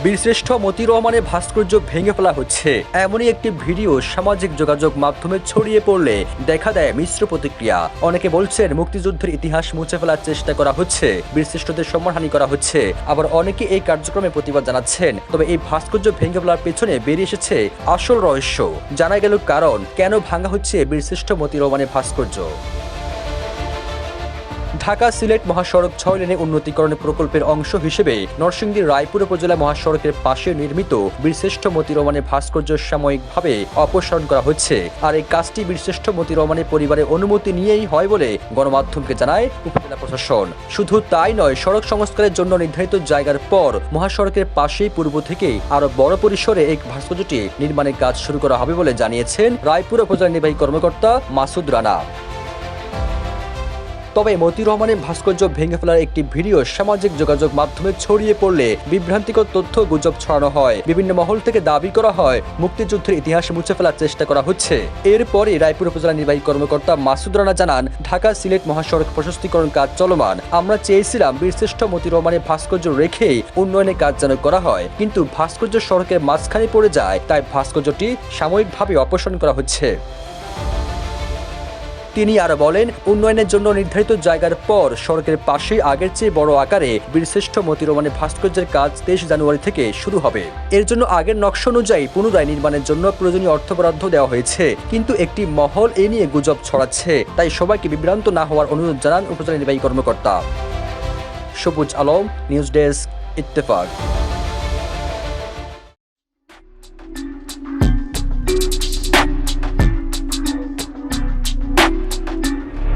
বীরশ্রেষ্ঠ মতিউর রহমানের ভাস্কর্য ভেঙে ফেলা হচ্ছে, এমনই একটি ভিডিও সামাজিক যোগাযোগ মাধ্যমে ছড়িয়ে পড়লে দেখা দেয় মিশ্র প্রতিক্রিয়া। অনেকে বলছেন মুক্তিযুদ্ধের ইতিহাস মুছে ফেলার চেষ্টা করা হচ্ছে, বীরশ্রেষ্ঠদের সম্মানহানি করা হচ্ছে। আবার অনেকে এই কার্যক্রমে প্রতিবাদ জানাচ্ছেন। তবে এই ভাস্কর্য ভেঙে ফেলার পেছনে বেরিয়ে এসেছে আসল রহস্য। জানা গেল কারণ কেন ভাঙা হচ্ছে বীরশ্রেষ্ঠ মতিউর রহমানের ভাস্কর্য। ঢাকা সিলেট মহাসড়ক ৬ লেনে উন্নতিকরণ প্রকল্পের অংশ হিসেবে নরসিংদীর রায়পুর উপজেলা মহাসড়কের পাশে নির্মিত বীরশ্রেষ্ঠ মতিউর রহমানের ভাস্কর্য সাময়িকভাবে অপসারণ করা হচ্ছে। আর এই কাজটি বীরশ্রেষ্ঠ মতিউর রহমানের পরিবারের অনুমতি নিয়েই হয় বলে গণমাধ্যমকে জানায় উপজেলা প্রশাসন। শুধু তাই নয়, সড়ক সংস্কারের জন্য নির্ধারিত জায়গার পর মহাসড়কের পাশেই পূর্ব থেকেই আরো বড় পরিসরে এই ভাস্কর্যটি নির্মাণের কাজ শুরু করা হবে বলে জানিয়েছেন রায়পুর উপজেলা নির্বাহী কর্মকর্তা মাসুদ রানা। তবে মতিউর রহমানের ভাস্কর্য ভেঙে ফেলার একটি ভিডিও সামাজিক যোগাযোগ মাধ্যমে ছড়িয়ে পড়লে বিভ্রান্তিকর তথ্য গুজব ছড়ানো হয়। বিভিন্ন মহল থেকে দাবি করা হয় মুক্তিযুদ্ধের ইতিহাস মুছে ফেলার চেষ্টা করা হচ্ছে। এরপরই রায়পুর উপজেলা নির্বাহী কর্মকর্তা মাসুদ রানা জানান, ঢাকা সিলেট মহাসড়ক প্রশস্তীকরণ কাজ চলমান। আমরা চেয়েছিলাম বীরশ্রেষ্ঠ মতিউর রহমানের ভাস্কর্য রেখেই উন্নয়নের কাজ যেন করা হয়, কিন্তু ভাস্কর্য সড়কের মাঝখানে পড়ে যায়, তাই ভাস্কর্যটি সাময়িকভাবে অপসারণ করা হচ্ছে। তিনি আরো বলেন, উন্নয়নের জন্য নির্ধারিত জায়গার পর সড়কের পাশে আগের চেয়ে বড় আকারে বীরশ্রেষ্ঠ মতিউর রহমানের ভাস্কর্যের কাজ ২৩ জানুয়ারি থেকে শুরু হবে। এর জন্য আগের নকশা অনুযায়ী পুনরায় নির্মাণের জন্য প্রয়োজনীয় অর্থ বরাদ্দ দেওয়া হয়েছে, কিন্তু একটি মহল এ নিয়ে গুজব ছড়াচ্ছে। তাই সবাইকে বিভ্রান্ত না হওয়ার অনুরোধ জানান উপজেলা নির্বাহী কর্মকর্তা। সবুজ আলম, নিউজ ডেস্ক, ইত্তেফাক।